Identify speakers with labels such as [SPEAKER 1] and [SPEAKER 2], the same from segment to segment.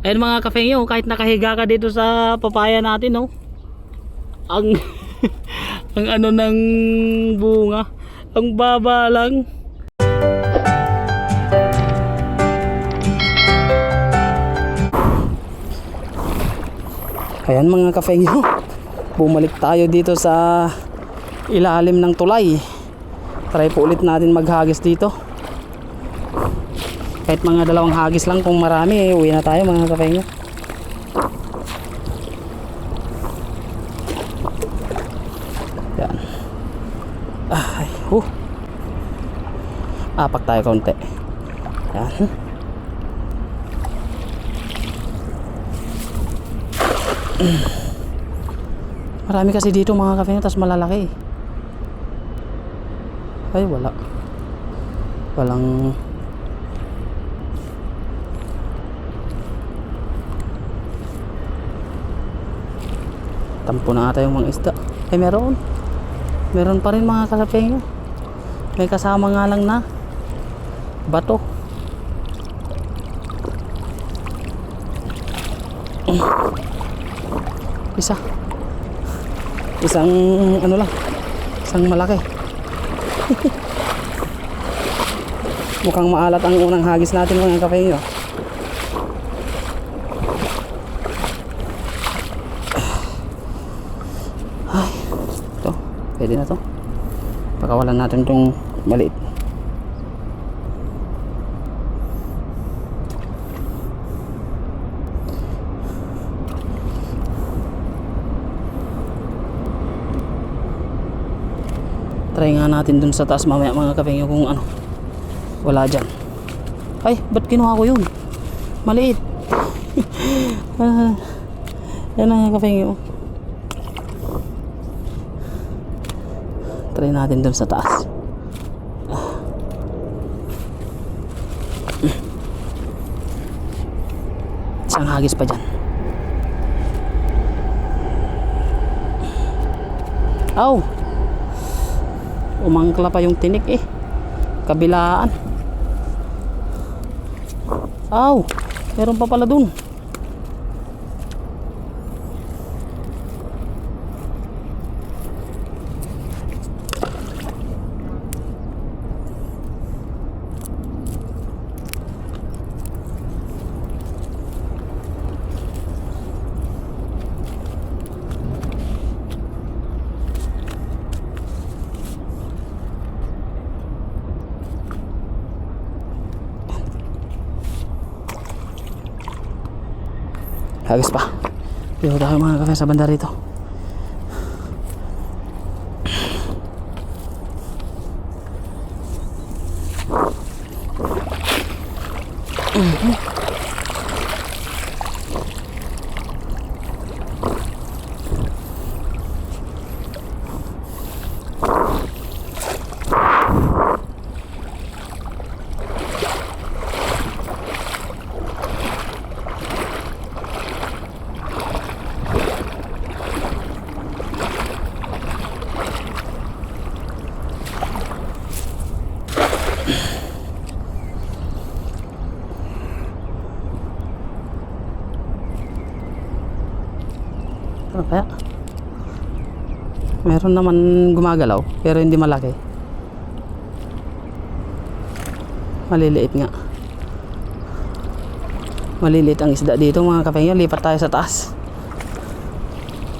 [SPEAKER 1] Ayun mga kafengyo, kahit nakahiga ka dito sa papaya natin, no? Ang ang ano ng bunga, ang baba lang. Ayan mga kafengyo, bumalik tayo dito sa ilalim ng tulay. Try po ulit natin maghagis dito. Kahit mga 2 hagis lang, kung marami uwi na tayo mga kafengyo. Yan. Ay, apak tayo konti. Yan. Marami kasi dito mga kafengyo, tas malalaki. Ay, walang tampo na ata yung mga isda. Ay, meron pa rin mga kafengyo. May kasama nga lang na bato. Isang ano lang, isang malaki. Mukhang maalat ang unang hagis natin mga kafengyo. Ay, ito, pwede na to. Pakawalan natin itong maliit. Try nga natin dun sa taas mamaya mga kafengyo kung ano wala dyan. Ay, ba't kinuha ko yun? Maliit. Yan na mga kafengyo. Try natin dun sa taas. Isang hagis pa dyan. Aw! Umangkla pa yung tinik eh. Kabilaan. Aw! Meron pa pala dun. Hagis pa. Dito tayo mga kafe sa banda rito. Ano kaya? Meron naman gumagalaw pero hindi malaki. Maliliit nga. Maliliit ang isda dito mga kafengyo. Lipat tayo sa taas.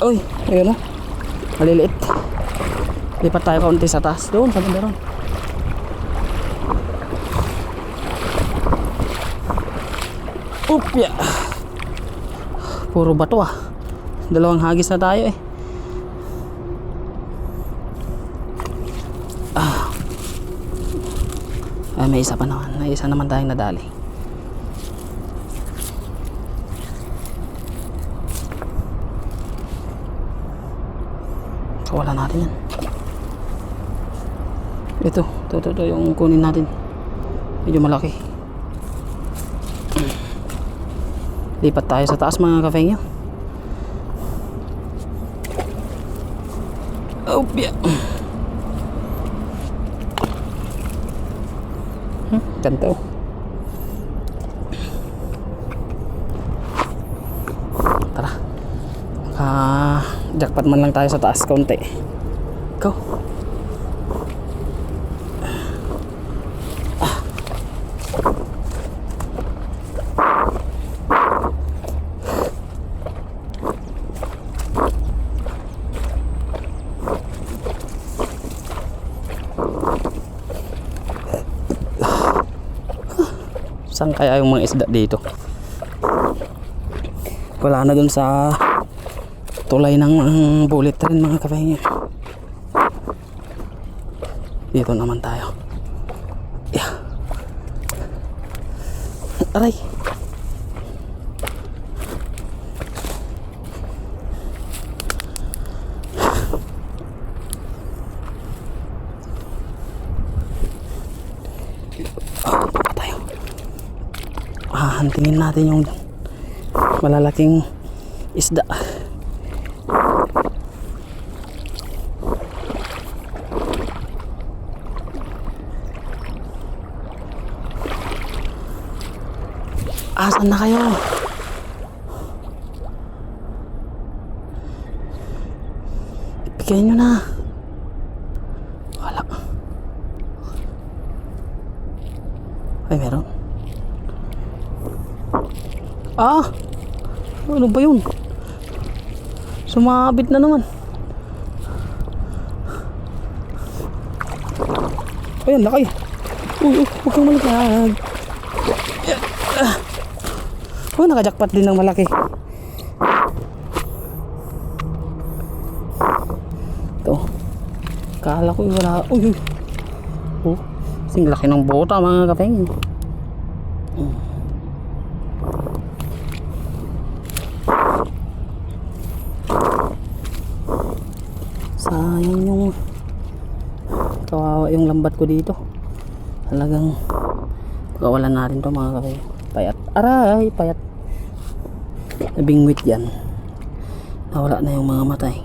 [SPEAKER 1] Uy, ayun o. Maliliit. Lipat tayo kaunti sa taas. Doon sa banda ron. Upya. Puro bato ah. 2 hagis na tayo eh. Ay, may isa pa naman. May isa naman tayong nadali. So, wala natin yan. Ito yung kunin natin. Medyo malaki. Lipat tayo sa taas mga kafengyo. Oh, yeah. Ganito. Jackpot man lang tayo sa taas konti. Go. Saan kaya yung mga isda dito? Wala na dun sa tulay ng bullet rin mga kapahinga. Dito naman tayo. Yeah. Aray. Hahantingin natin yung malalaking isda. Asan na kayo? Ibigay nyo na. Wala. Ay, meron. Ah! Ano ba yun? Sumabit na naman. Ayan, laki. Uy, huwag kang maliglag. Oh, nakajakpat din ng malaki. Ito. Kala ko wala. Uy, uy. Oh, sing laki ng bota mga kapeng. Sayang yung kawawa yung lambat ko dito. Talagang pagkawalan na rin to mga kapeng. Payat. Aray, payat. Nabingwit yan. Nawala na yung mga matay.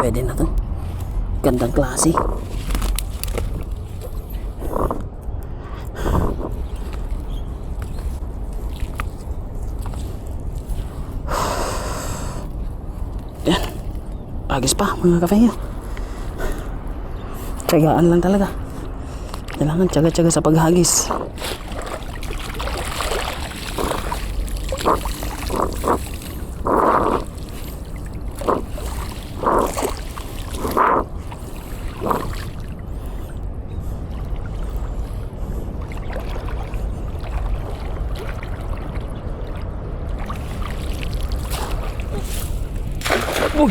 [SPEAKER 1] Pwede na to. Gandang klase. Yan. Agis pa mga kafe nyo. Tiyagaan lang talaga. Kailangan tiyaga-tiyaga sa paghagis. Wag.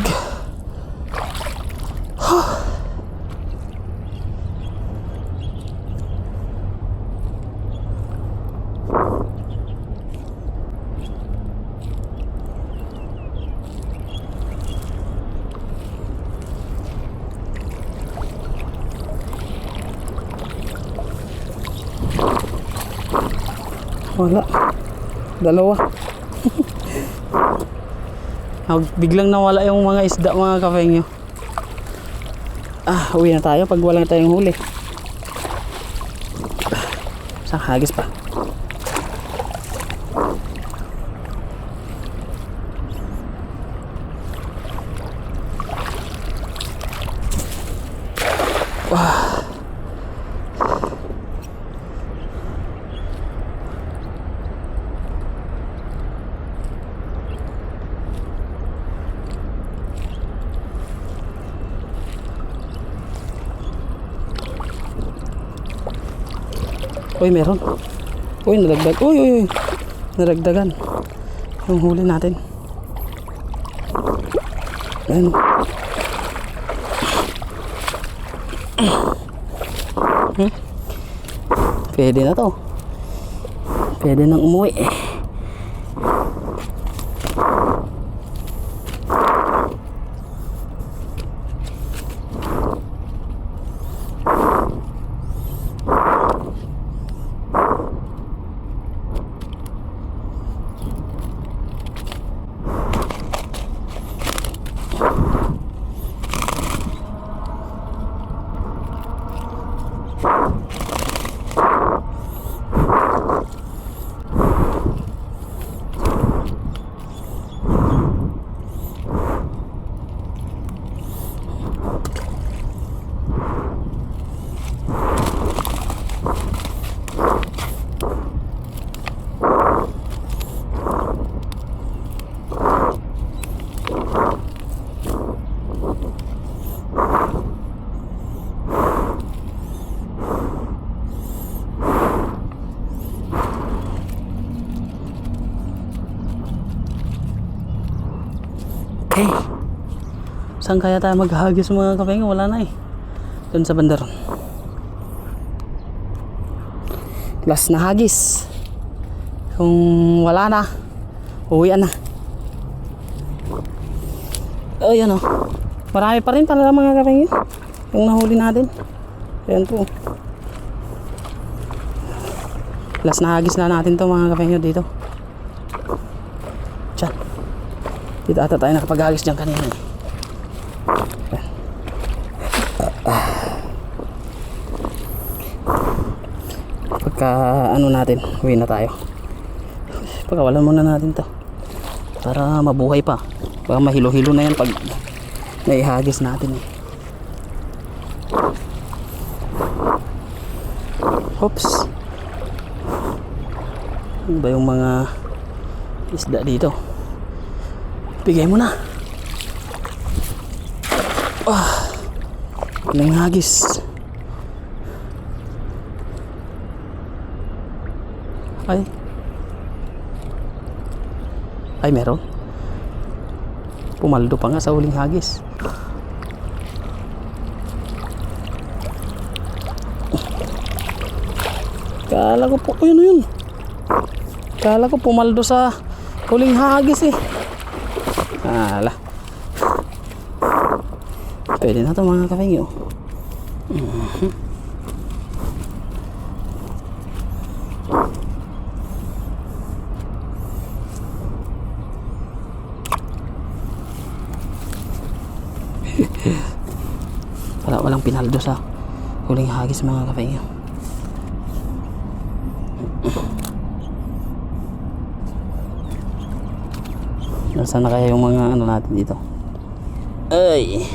[SPEAKER 1] Wala. Dalawa. Biglang nawala yung mga isda mga kafengyo. Uwi na tayo pag wala tayong huli. Sa hagis pa. Wah. Uy, meron. Uy, nadagdag. Uy, uy, uy. Nadagdagan. Yung huli natin. Ayan. Pwede na to. Pwede nang umuwi. Okay. Saan kaya tayo maghagis mga kapeng? Wala na eh. Doon sa bandaron. Last na hagis. Kung wala na, uwian na. Ayan o. Marami pa rin pala mga kapeng yun. Yung nahuli natin. Ayan po. Last na hagis na natin to mga kapeng yun dito. Diyan. Dito ata tayo nakapaghagis dyan kanina. Pagka ano natin, uwi na tayo. Pagkawalan muna natin to para mabuhay pa. Baka mahilo-hilo na yan pag naihagis natin eh. Oops. Ano ba yung mga isda dito? Bigay mo na. Walang hagis. Ay meron. Pumaldo pa nga sa huling hagis. Kala ko po, yun. Kala ko pumaldo sa huling hagis eh. Ala. Pwede na to mga kapengyo. Walang pinaldo sa huling hagis mga kapengyo. Nasaan na kaya yung mga ano natin dito? Ay.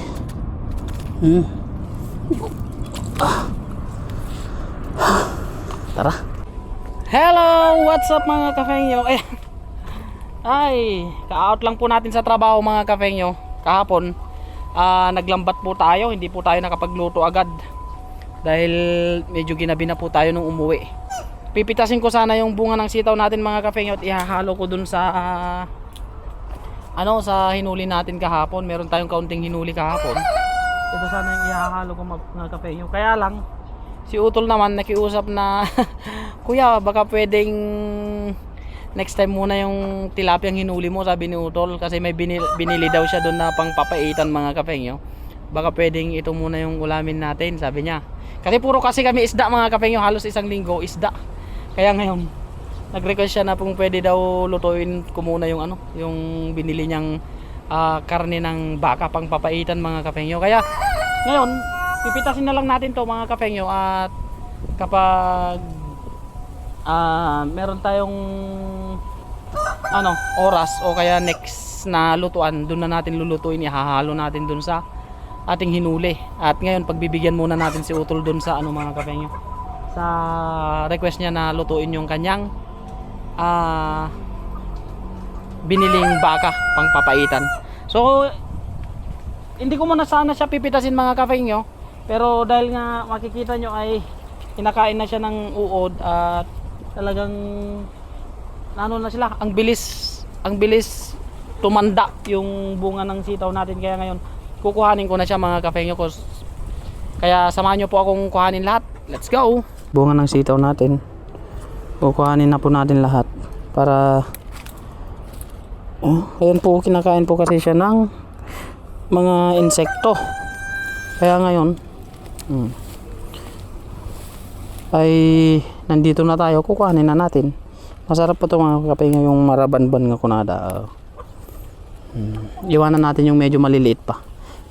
[SPEAKER 1] Tara. Hello, what's up mga kapengyo? Ay, ka-out lang po natin sa trabaho mga kapengyo. Kahapon, naglambat po tayo, hindi po tayo nakapagluto agad. Dahil medyo ginabi na po tayo nung umuwi. Pipitasin ko sana yung bunga ng sitaw natin mga kapengyo at ihahalo ko dun sa sa hinuli natin kahapon. Meron tayong kaunting hinuli kahapon. Ito sana yung ihahalo ko mga kapengyo. Kaya lang si Utol naman nakiusap na kuya baka pwedeng next time muna yung tilapiyang hinuli mo, sabi ni Utol, kasi may binili daw siya doon na pangpapaitan mga kapengyo. Baka pwedeng ito muna yung ulamin natin, sabi niya. Kasi puro kasi kami isda mga kapengyo, halos isang linggo isda. Kaya ngayon nag-request siya na kung pwede daw lutuin ko muna yung yung binili niyang karne ng baka pang papaitan mga kapengyo. Kaya ngayon pipitasin na lang natin to mga kapengyo, at kapag meron tayong oras o kaya next na lutuan, doon na natin lulutuin, ihahalo natin doon sa ating hinuli. At ngayon pagbibigyan muna natin si Utol doon sa mga kapengyo, sa request niya na lutuin yung kanyang biniling baka pang papaitan. So hindi ko muna sana siya pipitasin mga kapengyo, pero dahil nga makikita nyo ay kinakain na siya ng uod at talagang na sila, ang bilis tumanda yung bunga ng sitaw natin. Kaya ngayon kukuhanin ko na siya mga kapengyo. Kaya samahan nyo po akong kuhanin lahat. Let's go! bunga ng sitaw natin. Kukuhanin na po natin lahat para ayan po, kinakain po kasi siya ng mga insekto. Kaya ngayon ay nandito na tayo, kukuhanin na natin. Masarap po ito mga kapengyo, yung marabanban nga kunada. Iwanan natin yung medyo maliliit pa,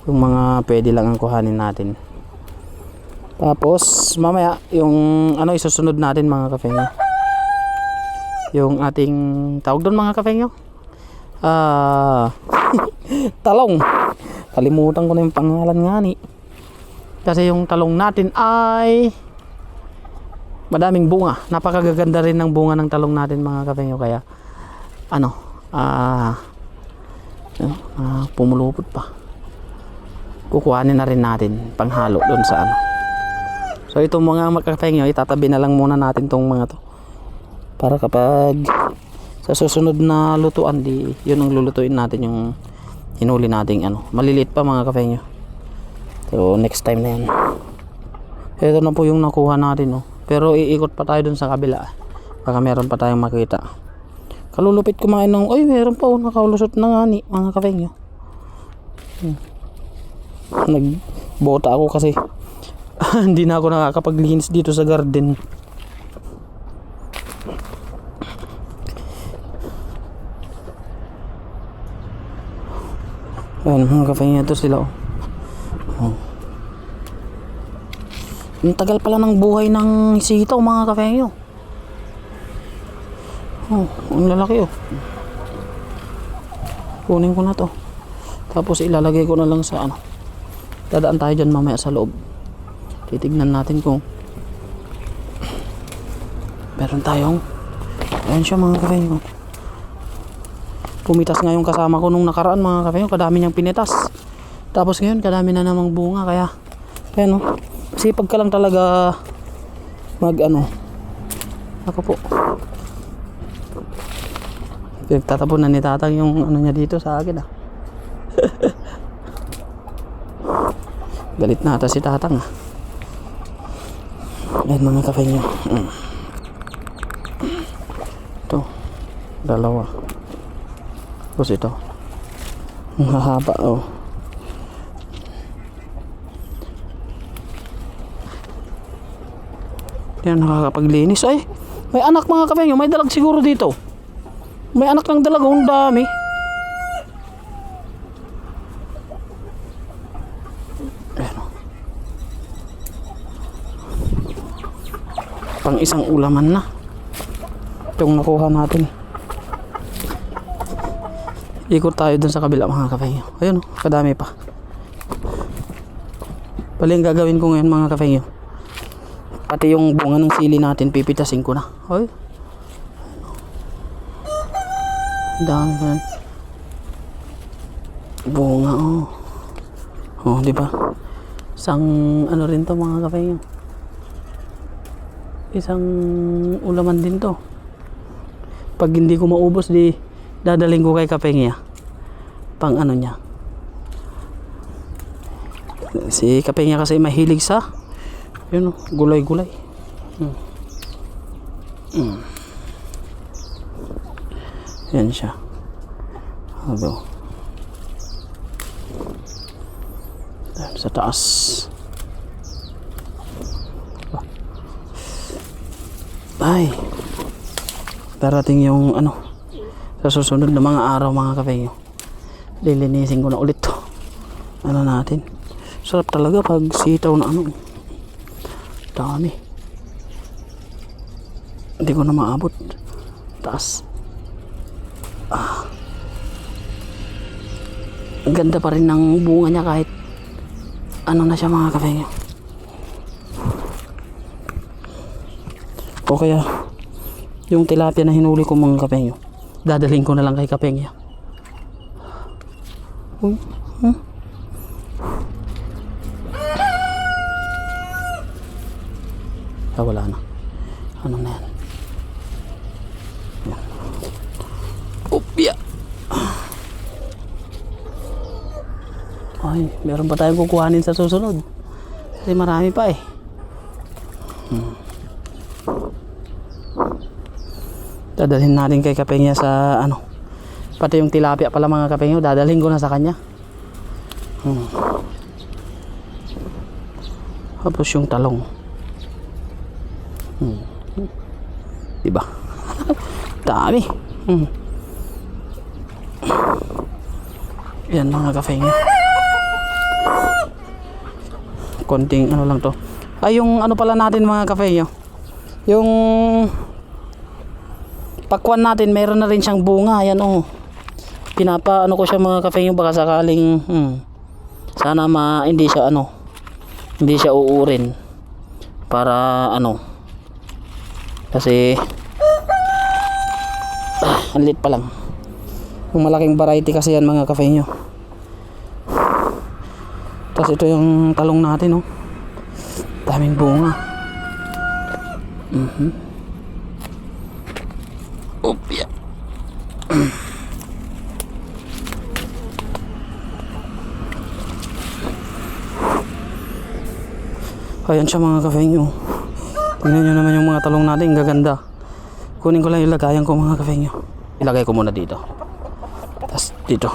[SPEAKER 1] yung mga pwede lang ang kuhanin natin. Tapos mamaya yung ano isusunod natin mga kapengyo, yung ating tawag doon mga kapengyo, talong. Kalimutan ko na yung pangalan nga ni. Kasi yung talong natin ay madaming bunga. Napakagaganda rin ng bunga ng talong natin mga kapengyo. Kaya ano, pumulupot pa. Kukuhanin na rin natin panghalo doon sa ano. So itong mga kapengyo, itatabi na lang muna natin tong mga to. Para kapag sa susunod na lutuan, di yun ang lulutuin natin, yung hinuli nating ano. Maliliit pa mga kapengyo. So next time na yan. Ito na po yung nakuha natin, no. Pero iikot pa tayo dun sa kabila. Baka meron pa tayong makita. Kalulupit kumain ng, ay meron pa, nakaulusot na nga ni mga kapengyo. Nagbota ako kasi hindi na ako nakakapaglinis dito sa garden. Ayan mga kapengyo, ito sila Ang tagal pala ng buhay ng sitaw mga kapengyo. Ang lalaki Kunin ko na to. Tapos ilalagay ko na lang sa ano. Dadaan tayo dyan mamaya sa loob. Titignan natin kung meron tayong, ayan siya mga kapengyo. Pumitas nga yung kasama ko nung nakaraan mga kapengyo. Kadami niyang pinitas. Tapos ngayon kadami na namang bunga. Kaya ayan sipag ka lang talaga mag ano. Ako po, pinagtatapon na ni tatang yung ano niya dito sa akin Galit na ata si tatang Ayan mga kapengyo. Ito, dalawa. Tapos ito, ang hahaba Yan, nakakapaglinis. Ay, may anak mga kapengyo, may dalag siguro dito. May anak ng dalag, ang dami. Ayan, pang isang ulaman na itong nakuha natin. Ikot tayo dun sa kabila mga kapengyo. Ayun kadami pa. Bali ang gagawin ko ngayon mga kapengyo, pati yung bunga ng sili natin pipitasin ko na. Ay, dami pa bunga di ba? Isang ano rin to mga kapengyo, isang ulaman din to. Pag hindi ko maubos, di dadaling ko kay kapengya pang ano niya. Si kapengya kasi mahilig sa yun gulay-gulay. Yan siya. Sa taas. Ay, darating yung ano sa susunod na mga araw mga kapengyo. Lilinisin ko na ulit to. Ano natin, sarap talaga pag sitaw na ano, dami. Hindi ko na maabot taas. Ang ganda pa rin ng bunga niya kahit ano na siya mga kapengyo. O kaya yung tilapia na hinuli ko mga kapengyo, dadaling ko na lang kay kapengya. Wala na. Ano na yan? Upya. Ay, meron pa tayong kukuhanin sa susunod. Kasi marami pa Dadalhin natin kay Kapengya sa ano. Pati yung tilapia pala mga Kapengya, dadalhin ko na sa kanya. Tapos yung talong. Diba? Dami. Yan mga Kapengya. Konting ano lang to. Ay yung ano pala natin mga Kapengya. Yung pakwan natin, meron na rin siyang bunga. Ayan oh. Pinapaano ko siya mga Kapengya, baka sakaling sana hindi siya ano, hindi siya uurin para ano, kasi ang liit pa lang. Yung malaking variety kasi yan mga Kapengya. Tapos ito yung talong natin oh, daming bunga. Opya. Ayan siya mga Kapengya. Tingnan nyo naman yung mga talong natin, gaganda. Kunin ko lang yung lagayan ko mga Kapengya. Ilagay ko muna dito. Tapos dito.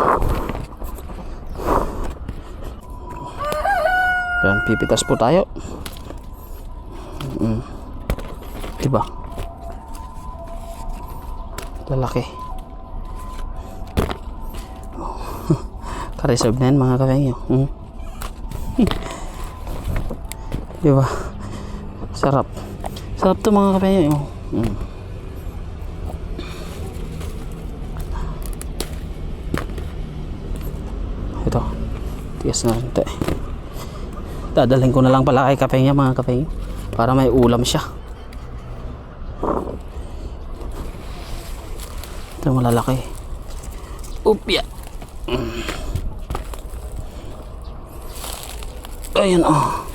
[SPEAKER 1] Ayan, pipitas po tayo. Diba? Lalaki. Ka-reserve na yan mga Kapengya. Diba? Sarap. Sarap to mga Kapengya. Ito. Tigas na rin ito eh. Dadalhin ko na lang pala kay Kapengya mga Kapengya, para may ulam siya. Ito malalaki. Upya. Ayan oh.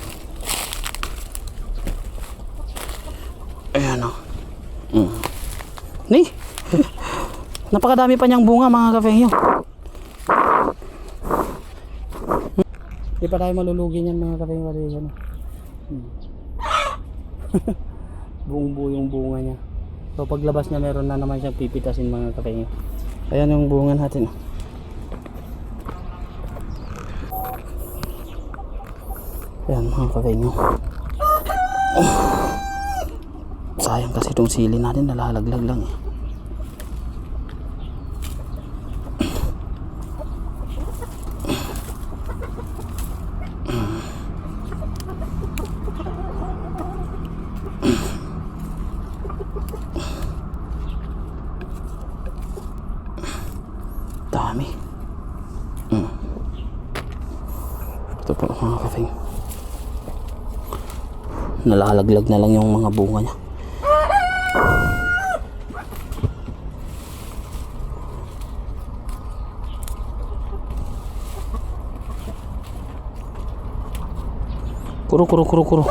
[SPEAKER 1] Ayan o. Ni. Napakadami pa niyang bunga mga Kapengya. Hindi pa tayo malulugi niyan mga Kapengya. Buong buo yung bunga niya. So paglabas niya meron na naman siyang pipitasin mga Kapengya. Ayan yung bunga natin. Ayan mga Kapengya. Sayang kasi itong sili natin, nalalaglag lang eh. Dami. Ito po mga Kapengya. Nalalaglag na lang yung mga bunga niya. Kuro.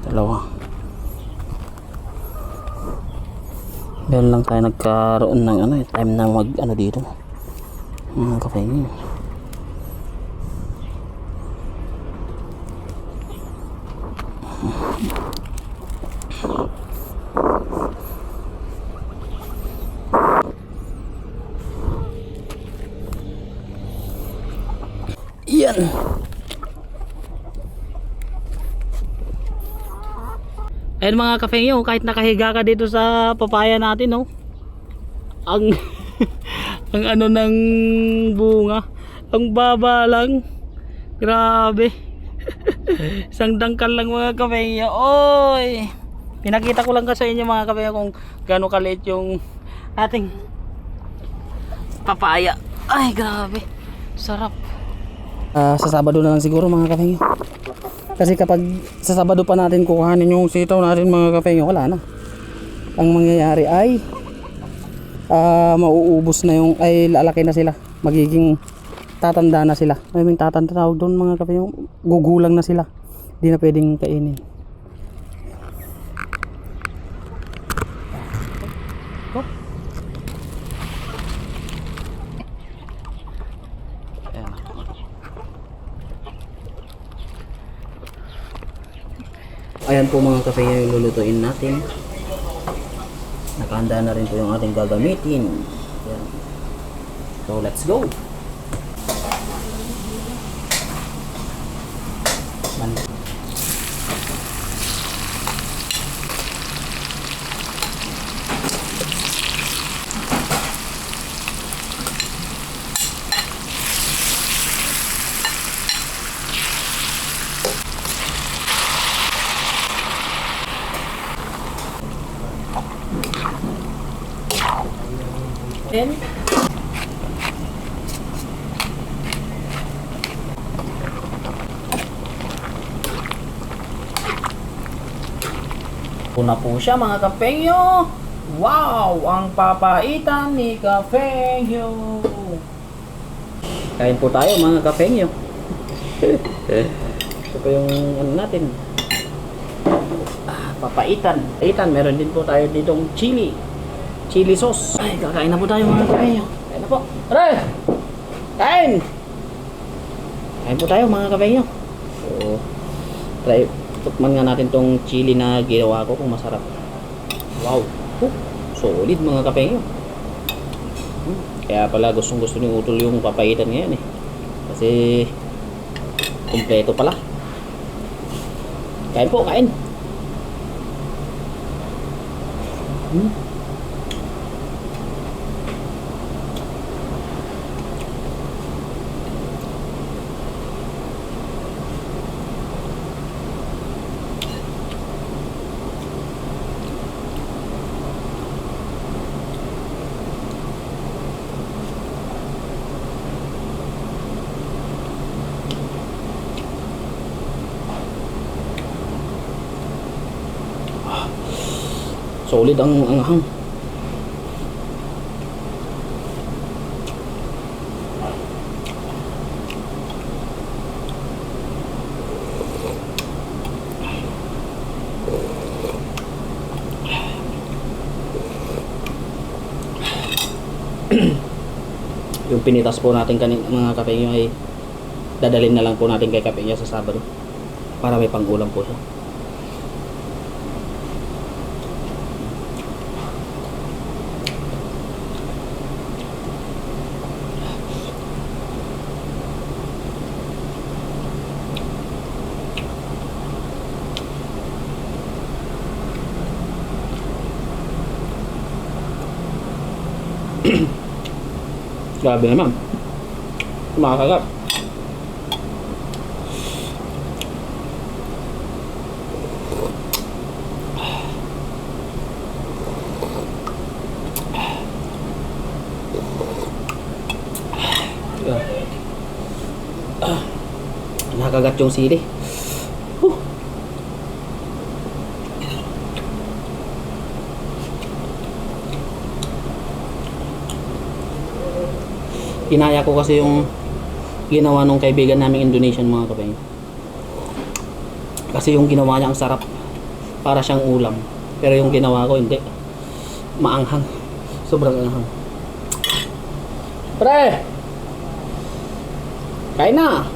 [SPEAKER 1] Dalawa. Meron lang tayo nagkaroon ng ano, time na mag ano dito. Mga Kapengya. Yan. Ayun mga Kapengya, kahit nakahiga ka dito sa papaya natin, no? Ang ang ano ng bunga, ang baba lang. Grabe. Isang dangkal lang mga Kapengya. Oy. Pinakita ko lang kasi sa inyo mga Kapengya kung gaano kaliit yung ating papaya. Ay, grabe. Sarap. Sa Sabado na lang siguro mga Kapengya. Kasi kapag sa Sabado pa natin kukuhanin yung sitaw natin mga Kapengya, wala na. Ang mangyayari ay mauubos na yung, ay lalaki na sila. Magiging tatanda na sila. I mean tatanda tawag doon mga Kapengya. Gugulang na sila. Hindi na pwedeng kainin. Ayan po mga kape yung lulutuin natin. Nakahanda na rin po yung ating gagamitin. Ayan. So let's go! Then, una po siya mga kapengyo. Wow! Ang papaitan ni kapengyo. Kain po tayo mga kapengyo. Ito po yung ano natin. Papaitan. Papaitan. Meron din po tayo ditong chili sauce. Ay, kakain na po tayo mga kapengyo. Kain na po. Tara! Kain! Kain po tayo mga kapengyo. So, tukman nga natin tong chili na ginawa ko kung masarap. Wow! Solid mga kapengyo. Kaya pala gusto ni Utol yung papaitan ngayon eh. Kasi kumpleto pala. Kain po, kain. Solid ang anghang. Yung pinitas po natin mga kapengyo ay dadalhin na lang po natin kay kapengyo sa Sabado para may pang-ulam po siya. Grabe naman. Makakagap. Nakagat yung sili. Kinaya ko kasi yung ginawa nung kaibigan naming Indonesian mga kapengyo. Kasi yung ginawa niya ang sarap. Para siyang ulam. Pero yung ginawa ko hindi. Maanghang. Sobrang anghang. Pre! Kain na!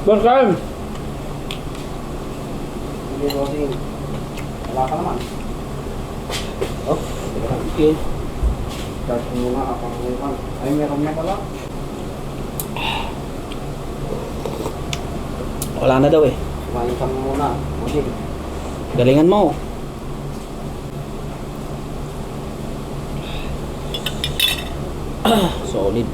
[SPEAKER 1] Bang kain!
[SPEAKER 2] Hindi, bossing. Wala ka naman. Oh,
[SPEAKER 1] Okay.
[SPEAKER 2] start mo nga kapag umupan. Ay, meron na pala.
[SPEAKER 1] Wala na daw eh.
[SPEAKER 2] Kumain ka muna, bossing.
[SPEAKER 1] Galingan mo. Solid.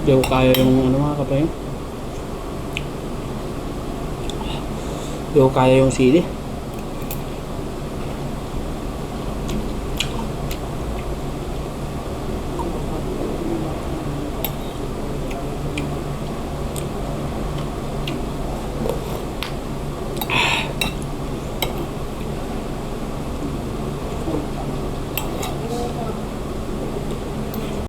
[SPEAKER 1] Hindi ko kaya yung ano mga kapatid. Hindi ko kaya yung sili.